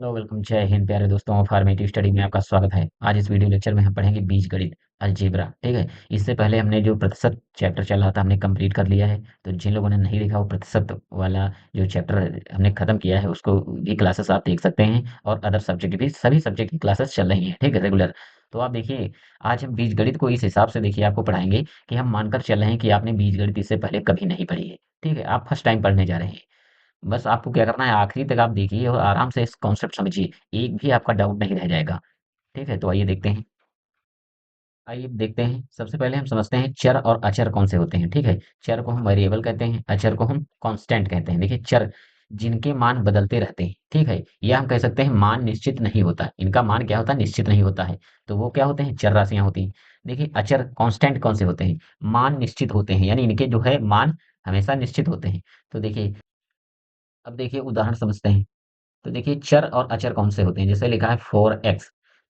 Hello welcome, जय हिंद प्यारे दोस्तों। फॉर्मेटिव स्टडी में आपका स्वागत है। आज इस वीडियो लेक्चर में हम पढ़ेंगे बीजगणित, अलजेब्रा। ठीक है। इससे पहले हमने जो प्रतिशत चैप्टर चल रहा था हमने कंप्लीट कर लिया है। तो जिन लोगों ने नहीं देखा वो प्रतिशत वाला जो चैप्टर हमने खत्म किया है उसको भी क्लासेस आप देख सकते हैं। और अदर सब्जेक्ट भी सभी सब्जेक्ट की क्लासेस चल रही हैं, ठीक है, रेगुलर। तो आप देखिए, आज हम बीजगणित को इस हिसाब से देखिए आपको पढ़ाएंगे कि हम मानकर चल रहे हैं कि आपने बीजगणित इससे पहले कभी नहीं पढ़ी है। ठीक है, आप फर्स्ट टाइम पढ़ने जा रहे हैं। बस आपको क्या करना है, आखिरी तक आप देखिए और आराम से इस कॉन्सेप्ट समझिए। एक भी आपका डाउट नहीं रह जाएगा। ठीक है, तो आइए देखते हैं। आइए देखते हैं, सबसे पहले हम समझते हैं चर और अचर कौन से होते हैं। ठीक है, चर को हम वेरिएबल कहते हैं, अचर को हम कांस्टेंट कहते हैं। देखिए, चर जिनके मान बदलते रहते हैं, ठीक है, या हम कह सकते हैं मान निश्चित नहीं होता, इनका मान क्या होता है, निश्चित नहीं होता है। तो वो क्या होते हैं, चर राशियां होती हैं। देखिए, अचर कांस्टेंट कौन से होते हैं, मान निश्चित होते हैं, यानी इनके जो है मान हमेशा निश्चित होते हैं। तो देखिए, अब देखिए उदाहरण समझते हैं। तो देखिए, चर और अचर कौन से होते हैं, जैसे लिखा है 4x।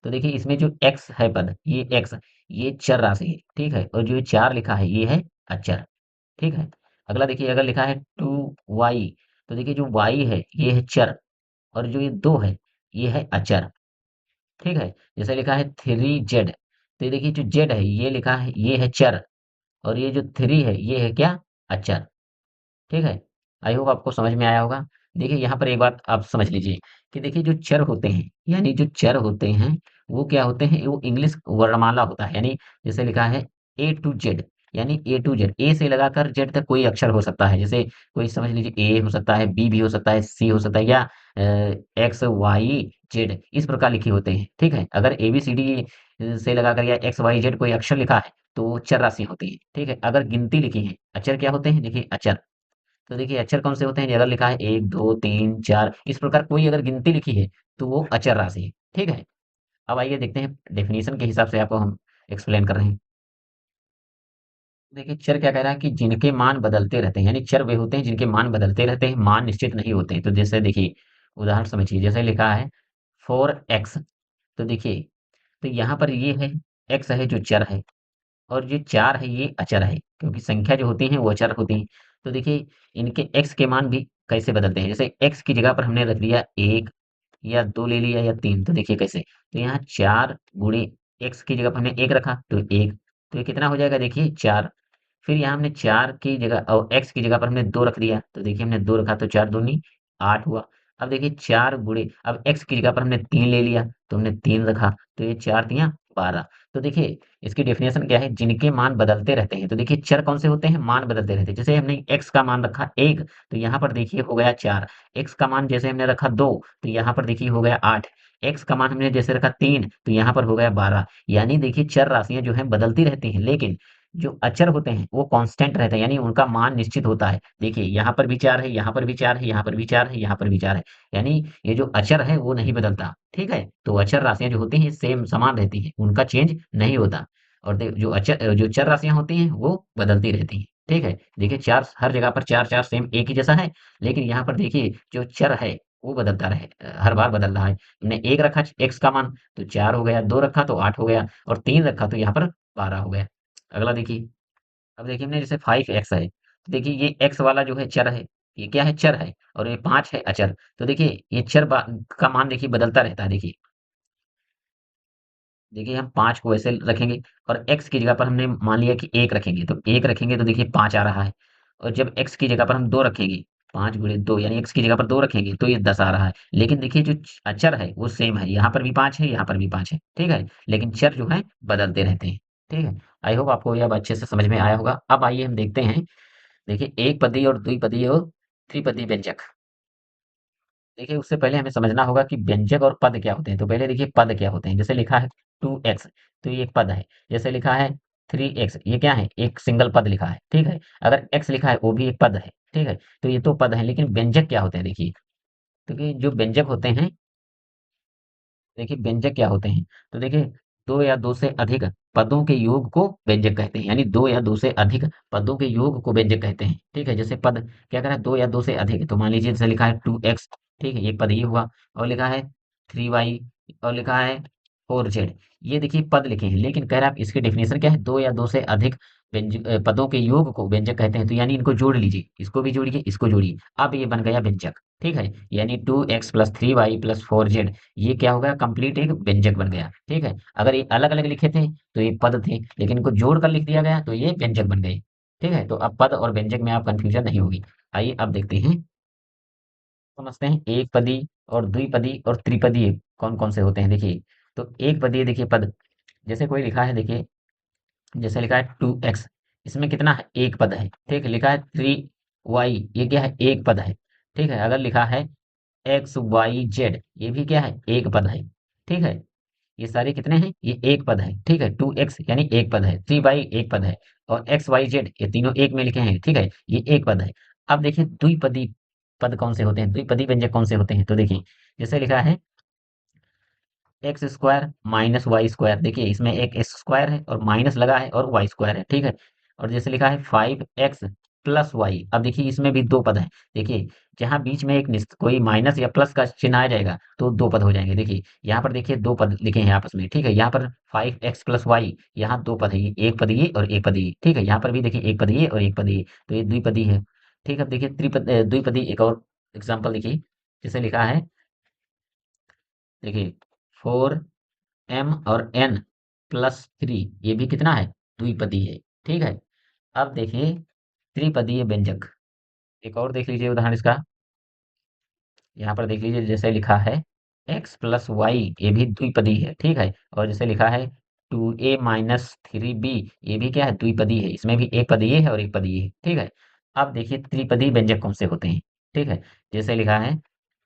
तो देखिए, इसमें जो x है पद, ये x, ये चर राशि है। ठीक है, और जो ये 4 लिखा है ये है अचर। ठीक है। अगला देखिए, अगर लिखा है 2y, तो देखिए जो y है ये है चर, और जो ये 2 है ये है अचर। ठीक है। जैसे लिखा है 3z, तो ये देखिए जो z है ये लिखा है ये है चर, और ये जो 3 है ये है क्या, अचर। ठीक है। आई होप आपको समझ में आया होगा। देखिए, यहाँ पर एक बात आप समझ लीजिए कि देखिए जो चर होते हैं, यानी जो चर होते हैं वो क्या होते हैं, वो इंग्लिश वर्णमाला होता है। यानी जैसे लिखा है ए टू जेड, यानी ए टू जेड, ए से लगाकर जेड तक कोई अक्षर हो सकता है। जैसे कोई समझ लीजिए ए हो सकता है, बी भी हो सकता है, सी हो सकता है, या एक्स वाई जेड इस प्रकार लिखे होते हैं। ठीक है, अगर ए बी सी डी से लगाकर या एक्स वाई जेड कोई अक्षर लिखा है तो वो चर राशि होती है। ठीक है, अगर गिनती लिखी है, अचर क्या होते हैं, देखिए अचर। तो देखिए, अक्षर कौन से होते हैं, अगर लिखा है 1 2 3 4 इस प्रकार कोई अगर गिनती लिखी है तो वो अचर राशि है। ठीक है। अब आइए देखते हैं, डेफिनेशन के हिसाब से आपको हम एक्सप्लेन कर रहे हैं। देखिए, चर क्या कह रहा है कि जिनके मान बदलते रहते हैं, यानी चर वे होते हैं जिनके मान बदलते रहते हैं, मान निश्चित नहीं होते हैं। तो जैसे देखिए, उदाहरण समझिए, जैसे लिखा है 4x। तो देखिए, तो यहाँ पर ये है, x है जो चर है, और ये 4 है ये अचर है, क्योंकि संख्या जो होती है वो अचर होती है। तो देखिए, इनके x के मान भी कैसे बदलते हैं, जैसे x की जगह पर हमने रख लिया 1, या 2 ले लिया, या 3। तो देखिए कैसे, तो यहाँ 4 गुणे x की जगह पर हमने 1 रखा तो 1, तो ये कितना हो जाएगा, देखिए 4। फिर यहाँ हमने 4 की जगह और x की जगह पर हमने 2 रख दिया, तो देखिए हमने 2 रखा तो 4 दूनी 8 हुआ। अब देखिए 4 गुणे, अब x की जगह पर हमने 3 ले लिया तो हमने 3 रखा, तो ये 4 तियां 12। तो देखिए, इसकी डेफिनेशन क्या है, जिनके मान बदलते रहते हैं। तो देखिए, चर कौन से होते हैं, मान बदलते रहते हैं। जैसे हमने x का मान रखा 1, तो यहाँ पर देखिए हो गया 4। x का मान जैसे हमने रखा 2, तो यहाँ पर देखिए हो गया 8। x का मान हमने जैसे रखा 3, तो यहाँ पर हो गया 12। यानी देखिए, चर राशियां जो हैं बदलती रहती हैं, लेकिन जो अचर होते हैं वो कांस्टेंट रहते हैं, यानी उनका मान निश्चित होता है। देखिए, यहाँ पर भी 4 है, यहाँ पर भी 4 है, यहाँ पर भी 4 है, यहाँ पर भी 4 है। यानी ये जो अचर है वो नहीं बदलता। ठीक है, तो अचर राशियां जो होती हैं सेम समान रहती हैं, उनका चेंज नहीं होता। और जो चर राशियां होती हैं वो बदलती रहती हैं। ठीक है, देखिए, चार हर जगह पर 4 4 सेम एक ही जैसा है, लेकिन यहाँ पर देखिए जो चर है वो बदलता रहे, हर बार बदल रहा है। हमने 1 रखा x का मान तो 4 हो गया, 2 रखा तो 8 हो गया, और 3 रखा तो यहाँ पर 12 हो गया। अगला देखिए, अब देखिए हमने जैसे 5x है, तो देखिए ये x वाला जो है चर है, ये क्या है, चर है, और ये 5 है अचर। तो देखिए ये का मान देखिए बदलता रहता है। देखिए, देखिए हम 5 को ऐसे रखेंगे, और x की जगह पर हमने मान लिया कि 1 रखेंगे, तो 1 रखेंगे तो देखिए 5 आ रहा है। और जब x की जगह पर हम 2 रखेंगे, 5 गुणे 2 यानी x की जगह पर 2 रखेंगे तो ये 10 आ रहा है। लेकिन देखिए जो अचर है वो सेम है, यहाँ पर भी 5 है, यहाँ पर भी 5 है। ठीक है, लेकिन चर जो है बदलते रहते हैं। ठीक है, आई होप आपको यह अब अच्छे से समझ में आया होगा। अब आइए हम देखते हैं। देखिए, एक पदी और द्विपदी और त्रिपदी व्यंजक। देखिए, उससे पहले हमें समझना होगा कि व्यंजक और पद क्या होते हैं। तो पहले देखिए पद क्या होते हैं। जैसे लिखा है 2x, तो ये एक पद है। जैसे लिखा है 3x, ये क्या है, एक सिंगल पद लिखा है। ठीक है, अगर x लिखा है वो भी एक पद है। ठीक है, तो ये तो पद है, लेकिन व्यंजक क्या होते हैं देखिए। क्योंकि जो व्यंजक होते हैं, देखिए व्यंजक क्या होते हैं, तो देखिए दो या दो से अधिक पदों के योग को व्यंजक कहते हैं। यानी दो या दो से अधिक पदों के योग को व्यंजक कहते हैं। ठीक है, जैसे पद क्या कह रहा है, दो या दो से अधिक, तो मान लीजिए जैसे लिखा है 2x, ठीक है, ये पद ये हुआ। और लिखा है 3y, और लिखा है 4z, ये देखिए पद लिखे हैं। लेकिन कह रहा है इसकी डेफिनेशन क्या है, दो या दो से अधिक पदों के योग को व्यंजक कहते हैं। तो यानी इनको जोड़ लीजिए, इसको भी जोड़िए, इसको जोड़िए, अब ये बन गया व्यंजक। ठीक है, यानी 2x plus 3y plus 4z, ये क्या हो गया, कंप्लीट एक व्यंजक बन गया। ठीक है, अगर ये अलग अलग लिखे थे तो ये पद थे, लेकिन इनको जोड़कर लिख दिया गया तो ये व्यंजक बन गए। ठीक है, तो अब पद और व्यंजक में आप कंफ्यूजन नहीं होगी। आइए अब देखते हैं, समझते हैं एक पदी और द्विपदी और त्रिपदी कौन कौन से होते हैं। देखिए, तो एक पदी, देखिए पद, जैसे कोई लिखा है, देखिए जैसे लिखा है 2x, इसमें कितना है, एक पद है। ठीक है, लिखा है 3y, ये क्या है, एक पद है। ठीक है, अगर लिखा है XYZ, ये भी क्या है, एक पद है। ठीक है, ये सारे कितने हैं, ये एक पद है। ठीक है, 2x यानी एक पद है, 3y एक पद है, और XYZ ये तीनों एक में लिखे हैं। ठीक है, ये एक पद है। अब देखिए द्विपदी पद कौन से होते हैं, द्विपदी व्यंजक कौन से होते हैं, तो देखिए जैसे लिखा है x square minus y square, देखिए इसमें एक एक्स स्क्वायर है और माइनस लगा है और वाई स्क्वायर है। ठीक है, और जैसे लिखा है 5x प्लस वाई, अब देखिए इसमें भी दो पद हैं। देखिए जहां बीच में एक कोई माइनस या प्लस का चिन्ह आ जाएगा तो दो पद हो जाएंगे। देखिए यहाँ पर देखिए दो पद लिखे हैं आपस में। ठीक है, यहाँ पर 5x प्लस वाई, यहाँ दो पद है, ये एक पद ये और एक पद ये। ठीक है, यहाँ पर भी देखिए एक पद ये और एक पद ये, तो ये द्विपदी है। ठीक है, अब देखिए द्विपदी एक और एग्जाम्पल देखिए, जैसे लिखा है, देखिए 4m और n प्लस 3, ये भी कितना है, द्विपदी है। ठीक है, अब देखिए त्रिपदीय व्यंजक, एक और देख लीजिए उदाहरण इसका। यहाँ पर देख लीजिए जैसे लिखा है x प्लस वाई, ये भी द्विपदी है। ठीक है, और जैसे लिखा है 2a-3b, ये भी क्या है, द्विपदी है। इसमें भी एक पद ये है और एक पद ये है। ठीक है, अब देखिए त्रिपदी व्यंजक कौन से होते हैं। ठीक है, जैसे लिखा है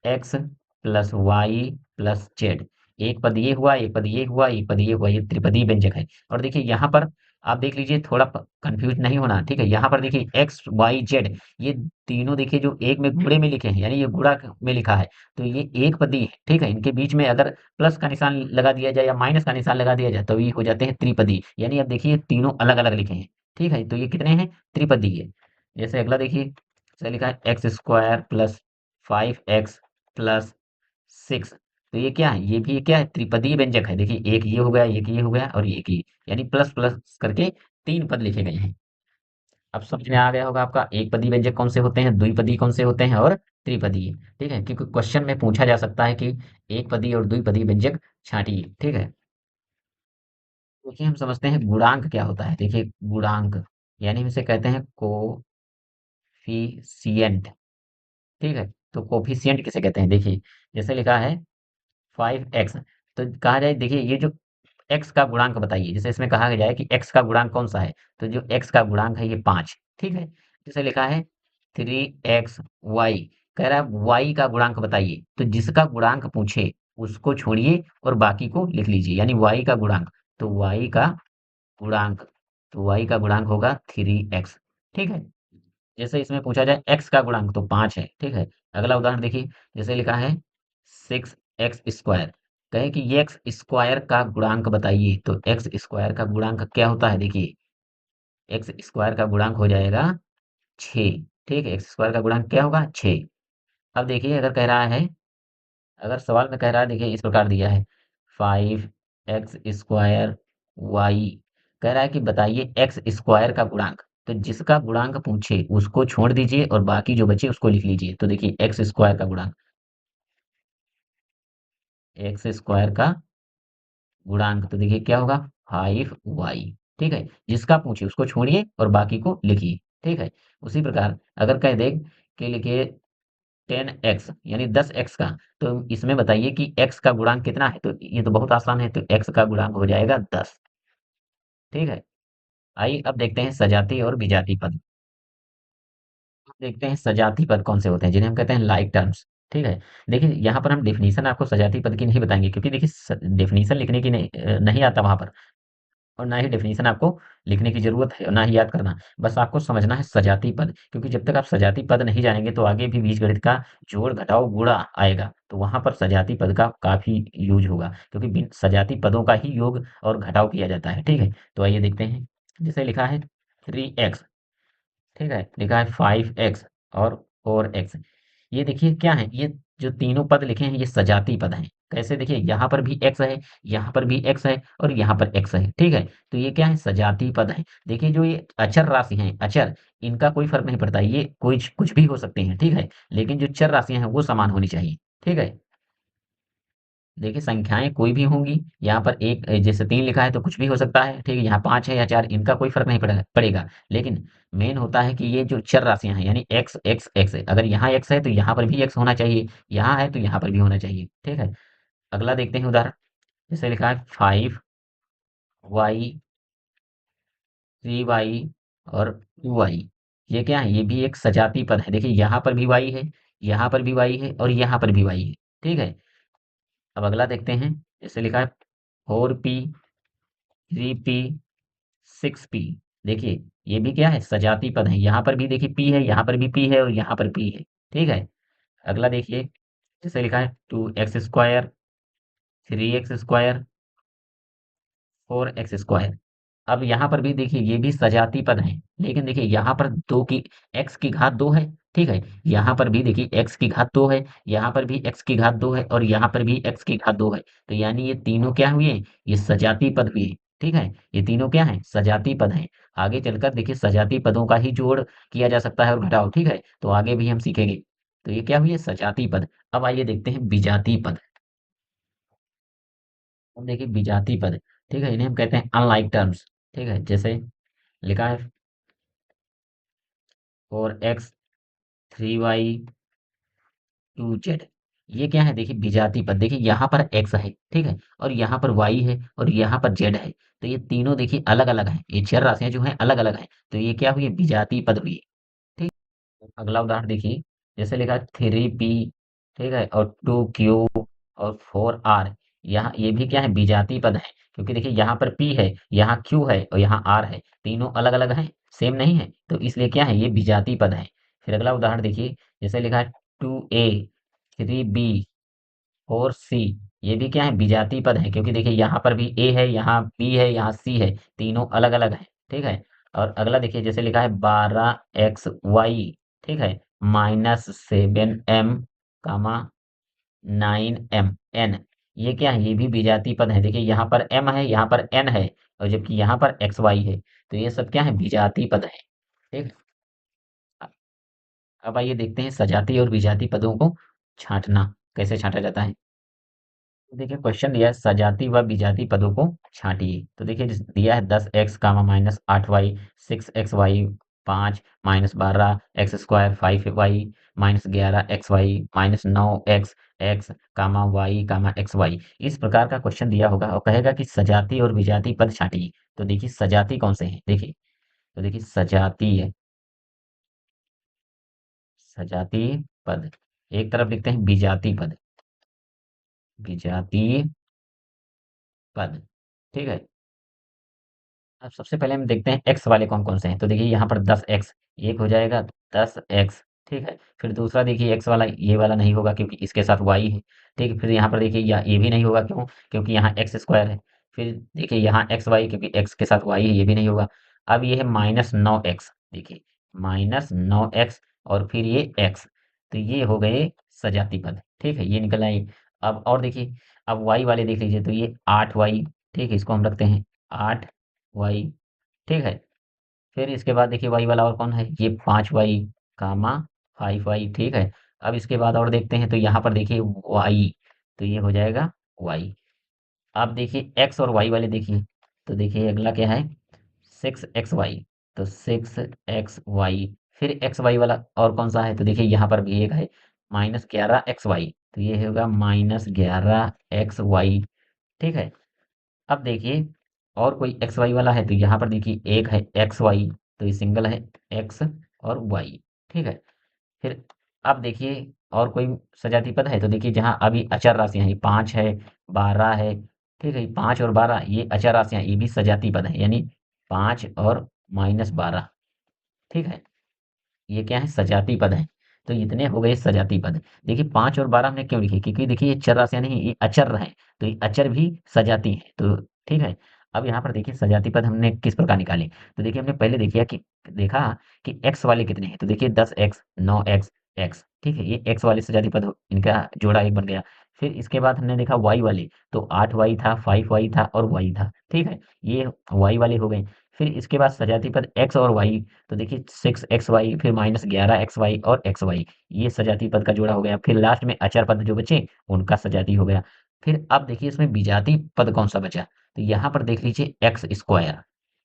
x plus y plus z, एक पद ये हुआ, एक पद ये हुआ, एक पद ये हुआ, ये त्रिपदी व्यंजक है। और देखिए यहाँ पर आप देख लीजिए, थोड़ा कंफ्यूज नहीं होना। ठीक है, यहाँ पर देखिए एक्स वाई जेड, ये तीनों देखिए जो एक में गुणे में लिखे हैं, यानी ये गुणा में लिखा है, तो ये एक पदी है। ठीक है, इनके बीच में अगर प्लस का निशान लगा दिया जाए या माइनस का निशान लगा दिया जाए तो ये हो जाते हैं त्रिपदी। यानी अब देखिए तीनों अलग अलग लिखे हैं। ठीक है, तो ये कितने हैं, त्रिपदी है। जैसे अगला देखिए, जैसे लिखा है x square plus 5x plus 6, तो ये क्या है, ये भी क्या है, त्रिपदी व्यंजक है। देखिए एक ये हो गया, एक ये हो गया और एक ये, यानी प्लस प्लस करके तीन पद लिखे गए हैं। अब समझ में आ गया होगा आपका एक पदी व्यंजक कौन से होते हैं, द्विपदी कौन से होते हैं और त्रिपदी। ठीक है, क्योंकि क्वेश्चन में पूछा जा सकता है कि एक पदी और द्विपदी व्यंजक छांटिए। ठीक है, देखिए हम समझते हैं गुणांक क्या होता है। देखिए गुणांक यानी हम इसे कहते हैं कोफिशिएंट। ठीक है, तो कोफिशिएंट किसे कहते हैं, देखिए जैसे लिखा है 5x, तो कहा जाए देखिए ये जो x का गुणांक बताइए, जैसे इसमें कहा जाए कि x का गुणांक कौन सा है, तो जो x का गुणांक है ये 5। ठीक है, जैसे लिखा है 3xy, कह रहा है y का गुणांक बताइए, तो जिसका गुणांक पूछे उसको छोड़िए और बाकी को लिख लीजिए, यानी y का गुणांक, तो y का गुणांक, तो y का गुणांक होगा 3x। ठीक है, जैसे इसमें पूछा जाए x का गुणांक तो 5 है। ठीक है, अगला उदाहरण देखिए, जैसे लिखा है 6x स्क्वायर, कहे कि ये एक्स स्क्वायर का गुणांक बताइए, तो एक्स स्क्वायर का गुणांक क्या होता है, देखिए एक्स स्क्वायर का गुणांक हो जाएगा 6। ठीक है, एक्स स्क्वायर का गुणांक क्या होगा, 6। अब देखिए अगर कह रहा है, अगर सवाल में कह रहा है, देखिए इस प्रकार दिया है 5x स्क्वायर वाई, कह रहा है कि बताइए एक्स स्क्वायर का गुणांक, तो जिसका गुणांक पूछे उसको छोड़ दीजिए और बाकी जो बचे उसको लिख लीजिए। तो देखिए एक्स स्क्वायर का गुणांक, एक्स स्क्वायर का गुणांक, तो देखिए क्या होगा, 5y। ठीक है, जिसका पूछे उसको छोड़िए और बाकी को लिखिए। ठीक है, उसी प्रकार अगर कह दे कि लिखिए 10x यानी 10x का, तो इसमें बताइए कि x का गुणांक कितना है, तो ये तो बहुत आसान है, तो x का गुणांक हो जाएगा 10। ठीक है, आइए अब देखते हैं सजाती और विजाती पद। अब देखते हैं सजाती पद कौन से होते हैं, जिन्हें हम कहते हैं लाइक टर्म्स। ठीक है, देखिए यहाँ पर हम डेफिनेशन आपको सजाती पद की नहीं बताएंगे, क्योंकि देखिए डेफिनेशन लिखने की नहीं आता वहां पर, और ना ही डेफिनेशन आपको लिखने की ज़रूरत है और ना ही याद करना। बस आपको समझना है सजाती पद, क्योंकि जब तक आप सजाती पद नहीं जानेंगे तो आगे भी बीजगणित का जोड़, घटाव, गुणा आएगा, तो वहाँ पर सजाती पद का काफ़ी यूज़ होगा, क्योंकि बिन सजाती पदों का ही योग और घटाव किया जाता है। ठीक है, तो आइए देखते हैं, जैसे लिखा है 3x, ठीक है, लिखा है 5x और 4x, ये देखिए क्या है, ये जो तीनों पद लिखे हैं ये सजातीय पद हैं। कैसे? देखिए यहाँ पर भी x है, यहाँ पर भी x है और यहाँ पर x है, ठीक है? तो ये क्या है? सजातीय पद है। देखिए जो ये अचर राशि हैं, अचर, इनका कोई फर्क नहीं पड़ता, ये कुछ कुछ भी हो सकते हैं, ठीक है? लेकिन जो चर राशियां हैं वो समान होनी चाहिए, ठीक है? देखिए संख्याएं कोई भी होंगी, यहाँ पर एक जैसे 3 लिखा है तो कुछ भी हो सकता है, ठीक है? यहाँ 5 है या 4, इनका कोई फर्क नहीं पड़ेगा। लेकिन मेन होता है कि ये जो चर राशियां हैं यानी x x x है, अगर यहाँ x है तो यहाँ पर भी x होना चाहिए, यहाँ है तो यहाँ पर भी होना चाहिए, ठीक है? अगला देखते हैं उदाहरण। जैसे लिखा है 5y 3y और 2y। ये क्या है? ये भी एक सजातीय पद है। देखिए यहाँ पर भी y है, यहाँ पर भी y है और यहाँ पर भी y है, ठीक है? अब अगला देखते हैं। जैसे लिखा है 4p 3p 6p। देखिए ये भी क्या है? सजातीय पद है। यहाँ पर भी देखिए p है, यहाँ पर भी p है और यहाँ पर p है, ठीक है? अगला देखिए। जैसे लिखा है 2x² 3x² 4x²। अब यहाँ पर भी देखिए ये भी सजातीय पद हैं, लेकिन देखिए यहाँ पर 2 की x की घात 2 है, ठीक है? यहाँ पर भी देखिए x की घात 2 है, यहाँ पर भी x की घात 2 है और यहाँ पर भी x की घात 2 है। तो यानी ये तीनों क्या हुए? ये सजातीय पद हुए, ठीक है? ये तीनों क्या हैं? सजातीय पद हैं। आगे चलकर देखिए सजातीय पदों का ही जोड़ किया जा सकता है और घटाव, ठीक है? तो आगे भी हम सीखेंगे। तो ये क्या हुए? सजातीय पद। अब आइए देखते हैं विजातीय पद। अब देखिए विजातीय पद, ठीक है? इन्हें हम कहते हैं अनलाइक टर्म्स, ठीक है? जैसे लिखा है 4x 3y 2z। ये क्या है? देखिए विजातीय पद। देखिए यहाँ पर x है, ठीक है? और यहाँ पर y है और यहाँ पर z है। तो ये तीनों देखिए अलग अलग हैं, ये चार राशियां जो हैं अलग अलग हैं। तो ये क्या हुई? विजातीय पद हुई, ठीक। अगला उदाहरण देखिए। जैसे लिखा है 3p, ठीक है? और 2q और 4r। यहाँ ये भी क्या है? विजातीय पद है, क्योंकि देखिए यहाँ पर p है, यहाँ q है और यहाँ r है। तीनों अलग अलग हैं, सेम नहीं है, तो इसलिए क्या है? ये विजातीय पद है। फिर अगला उदाहरण देखिए। जैसे लिखा है 2a 3b 4c। ये भी क्या है? विजातीय पद है, क्योंकि देखिए यहाँ पर भी a है, यहाँ b है, यहाँ c है। तीनों अलग अलग हैं, ठीक है? और अगला देखिए। जैसे लिखा है 12xy, ठीक है? -7m कामा 9m n। ये क्या है? ये भी विजातीय पद है। देखिए यहाँ पर m है, यहाँ पर n है और जबकि यहाँ पर xy है। तो ये सब क्या है? विजातीय पद है, ठीक। अब आइए देखते हैं सजातीय और विजातीय पदों को छांटना कैसे छांटा जाता है। तो देखिए क्वेश्चन दिया है सजातीय व विजातीय पदों को छांटिए। तो देखिए दिया है 10x कामा -8y 6xy 5 -12x² 5y -11xy -9x x कामा y कामा xy। इस प्रकार का क्वेश्चन दिया होगा और कहेगा कि सजातीय और विजातीय पद छांटिए। तो देखिए सजातीय कौन से हैं? देखिए, तो देखिए सजातीय, सजातीय पद एक तरफ लिखते हैं विजातीय पद, विजातीय पद, ठीक है? अब सबसे पहले हम देखते हैं एक्स वाले कौन-कौन से हैं। तो देखिए यहाँ पर 10x, एक हो जाएगा 10x, ठीक है? फिर दूसरा देखिए एक्स वाला, ये वाला नहीं होगा क्योंकि इसके साथ y है, ठीक है? फिर यहाँ पर देखिए ये भी नहीं होगा, क्यों? क्योंकि यहाँ एक्स स्क्वायर है। फिर देखिए यहाँ xy, क्योंकि x के साथ y है, ये भी नहीं होगा। अब ये है -9x, देखिए -9x और फिर ये x। तो ये हो गए सजातीय पद, ठीक है? ये निकल आए। अब और देखिए, अब y वाले देख लीजिए। तो ये 8y, ठीक है? इसको हम रखते हैं 8y, ठीक है? फिर इसके बाद देखिए y वाला और कौन है? ये 5y कामा 5y, ठीक है? अब इसके बाद और देखते हैं। तो यहाँ पर देखिए y, तो ये हो जाएगा y। अब देखिए x और y वाले देखिए। तो देखिए अगला क्या है? 6xy, तो 6xy। फिर xy वाला और कौन सा है? तो देखिए यहाँ पर भी एक है -11xy, तो ये होगा -11xy, ठीक है? अब देखिए और कोई एक्स वाई वाला है। तो यहाँ पर देखिए एक है एक्स वाई, तो ये सिंगल है एक्स और वाई, ठीक है? फिर अब देखिए और कोई सजातीय पद है। तो देखिए जहाँ अभी अचर राशियां हैं, 5 है 12 है, ठीक है? 5 और 12 ये अचर राशियां, ये भी सजातीय पद है, यानी 5 और -12, ठीक है? ये क्या है? सजातीय पद है। तो इतने हो गए सजातीय पद। देखिए 5 और 12 हमने क्यों लिखे? क्योंकि देखिए ये चर राशियाँ नहीं, ये अचर हैं, तो ये अचर भी सजातीय हैं, तो ठीक है। अब यहाँ पर देखिए सजातीय पद हमने किस प्रकार निकाले। तो देखिए हमने पहले देखा कि x वाले कितने हैं। तो देखिए 10x 9x, एक्स, ठीक है, ये एक्स वाले सजातीय पद इनका जोड़ा एक बन गया। फिर इसके बाद हमने देखा वाई वाले, तो 8y था, 5y था और y था, ठीक है, ये y वाले हो गए। फिर इसके बाद सजातीय पद x और y, तो देखिए 6xy फिर माइनस 11xy और xy, ये सजातीय पद का जोड़ा हो गया। फिर लास्ट में अचर पद जो बचे उनका सजातीय हो गया। फिर अब देखिए इसमें विजातीय पद कौन सा बचा, तो यहाँ पर देख लीजिए एक्स स्क्वायर,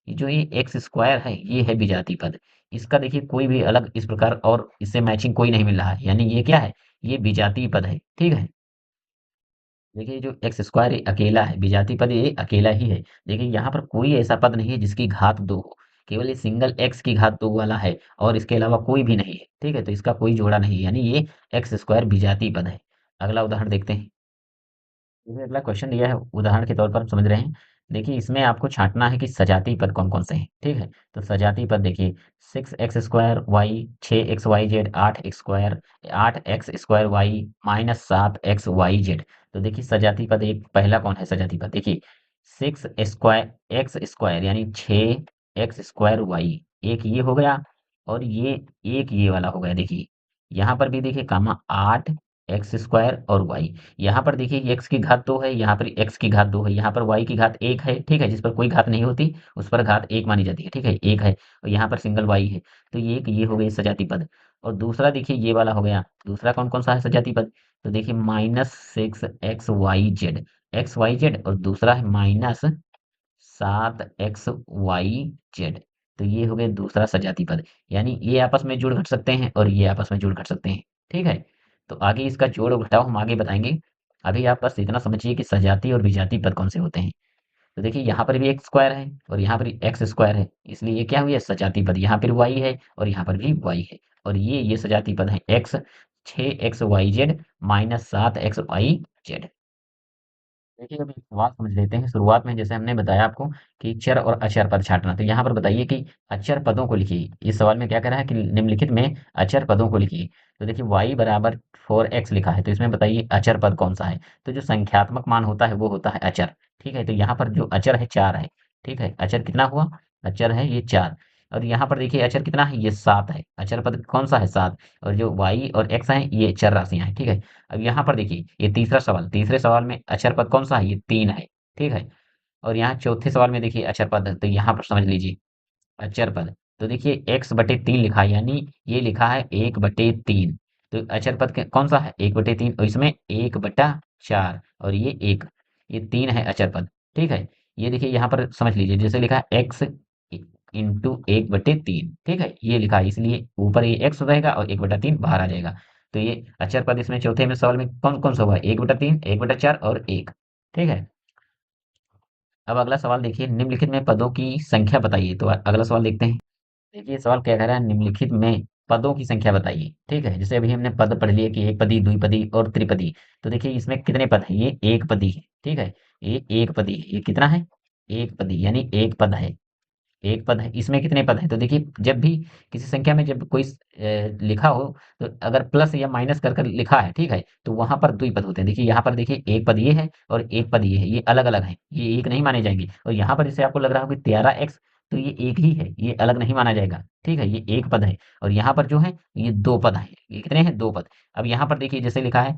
ये जो ये एक्स स्क्वायर है ये है विजातीय पद। इसका देखिए कोई भी अलग इस प्रकार और इससे मैचिंग कोई नहीं मिल रहा है, यानी ये क्या है, ये विजातीय पद है, ठीक है। देखिए जो एक्स स्क्वायर ये अकेला है, विजातीय पद ये अकेला ही है। देखिए यहाँ पर कोई ऐसा पद नहीं है जिसकी घात दो हो, केवल ये सिंगल एक्स की घात दो वाला है और इसके अलावा कोई भी नहीं है, ठीक है, तो इसका कोई जोड़ा नहीं है, यानी ये एक्स स्क्वायर विजातीय पद है। अगला उदाहरण देखते हैं। देखिए अगला क्वेश्चन दिया है, उदाहरण के तौर पर हम समझ रहे हैं। देखिए इसमें आपको छांटना है कि सजातीय पद कौन कौन से हैं, ठीक है। तो सजातीय पद देखिए 6x² y, 6xyz, 8x² y minus 7xyz। तो देखिए सजातीय पद एक पहला कौन है सजातीय पद, देखिए 6 स्क्वायर यानी 6x² y, एक ये हो गया और ये एक ये वाला हो गया। देखिए यहाँ पर भी देखिए कामा 8x² और y, यहाँ पर देखिए ये x की घात 2 है, यहाँ पर x की घात 2 है, यहाँ पर y की घात 1 है, ठीक है, जिस पर कोई घात नहीं होती उस पर घात 1 मानी जाती है, ठीक है, 1 है और यहाँ पर सिंगल y है। तो ये एक ये हो गई सजातीय पद। और दूसरा देखिए ये वाला हो गया, दूसरा कौन कौन सा है सजातीय पद, तो देखिए -6xyz और दूसरा है -7xyz। तो ये हो गए दूसरा सजातीय पद, यानी ये आपस में जोड़ घट सकते हैं और ये आपस में जोड़ घट सकते हैं, ठीक है। तो आगे इसका जोड़ और घटाव हम आगे बताएंगे। अभी आप बस इतना समझिए कि सजातीय और विजातीय पद कौन से होते हैं। तो देखिए यहाँ पर भी एक्स स्क्वायर है और यहाँ पर एक्स स्क्वायर है, इसलिए ये क्या हुई है सजातीय पद, यहाँ पर वाई है और यहाँ पर भी वाई है, और ये सजातीय पद है एक्स, 6xyz माइनस 7xyz। देखिए अब एक सवाल समझ लेते हैं। शुरुआत में जैसे हमने बताया आपको कि चर और अचर पद छांटना, तो यहाँ पर बताइए कि अचर पदों को लिखिए। इस सवाल में क्या कह रहा है कि निम्नलिखित में अचर पदों को लिखिए। तो देखिए y बराबर 4x लिखा है, तो इसमें बताइए अचर पद कौन सा है। तो जो संख्यात्मक मान होता है वो होता है अचर, ठीक है। तो यहाँ पर जो अचर है 4 है, ठीक है, अचर कितना हुआ, अचर है ये 4। और यहाँ पर देखिए अचर कितना है, ये 7 है, अचर पद कौन सा है 7। और जो y और x है ये चर राशियां हैं, ठीक है। अब यहाँ पर देखिए ये तीसरा सवाल, तीसरे सवाल में अक्षर पद कौन सा है, ये 3 है, ठीक है। और यहाँ चौथे सवाल में देखिए अक्षर पद, तो यहाँ पर समझ लीजिए अक्षर पद, तो देखिए x/3 लिखा है, यानी ये लिखा है 1/3। तो अक्षर पद कौन सा है 1/3, और इसमें 1/4 और ये 1, ये 3 है अक्षर पद, ठीक है। ये देखिए यहाँ पर समझ लीजिए जैसे लिखा है x इंटू 1/3, ठीक है, ये लिखा है, इसलिए ऊपर ये x रहेगा और 1/3 बाहर आ जाएगा। तो ये अक्षर पद इसमें चौथे में सवाल में कौन कौन सा हुआ, 1/3, 1/4 और 1, ठीक है। अब अगला सवाल देखिए, निम्नलिखित में पदों की संख्या बताइए। तो अगला सवाल देखते हैं। देखिए सवाल क्या कह रहा है, निम्नलिखित में पदों की संख्या बताइए, ठीक है। जैसे अभी हमने पद पढ़ लिए कि एक पदी, द्विपदी और त्रिपदी। तो देखिए इसमें कितने पद हैं, ये एक पदी है, ठीक है, ये एक पदी है, ये कितना है, एक पदी, यानी एक पद है, एक पद है। इसमें कितने पद हैं, तो देखिए जब भी किसी संख्या में जब कोई लिखा हो, तो अगर प्लस या माइनस कर कर लिखा है, ठीक है, तो वहां पर द्विपद होते हैं। देखिए यहाँ पर देखिए एक पद ये है और एक पद ये है, ये अलग अलग है, ये एक नहीं माने जाएंगे। और यहाँ पर जैसे आपको लग रहा हो कि 13x, तो ये एक ही है, ये अलग नहीं माना जाएगा, ठीक है, ये एक पद है। और यहाँ पर जो है ये दो पद है, ये कितने हैं, दो पद। अब यहाँ पर देखिए जैसे लिखा है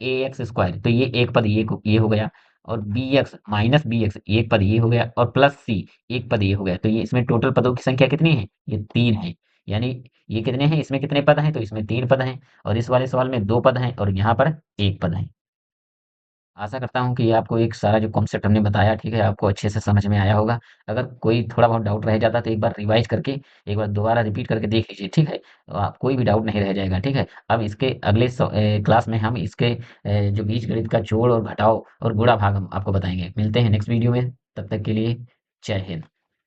ax², तो ये एक पद ये हो गया, और bx माइनस बी एक्स एक पद ये हो गया, और प्लस c एक पद ये हो गया। तो ये इसमें टोटल पदों की संख्या कितनी है, ये 3 है। यानी ये कितने हैं, इसमें कितने पद हैं, तो इसमें 3 पद हैं, और इस वाले सवाल में 2 पद हैं और यहाँ पर 1 पद है। आशा करता हूँ कि आपको एक सारा जो कॉन्सेप्ट हमने बताया, ठीक है, आपको अच्छे से समझ में आया होगा। अगर कोई थोड़ा बहुत डाउट रह जाता तो एक बार रिवाइज करके, एक बार दोबारा रिपीट करके देख लीजिए, ठीक है, तो आप कोई भी डाउट नहीं रह जाएगा, ठीक है। अब इसके अगले क्लास में हम इसके जो बीजगणित का जोड़ और घटाव और गुणा भाग हम आपको बताएंगे। मिलते हैं नेक्स्ट वीडियो में, तब तक के लिए जय हिंद।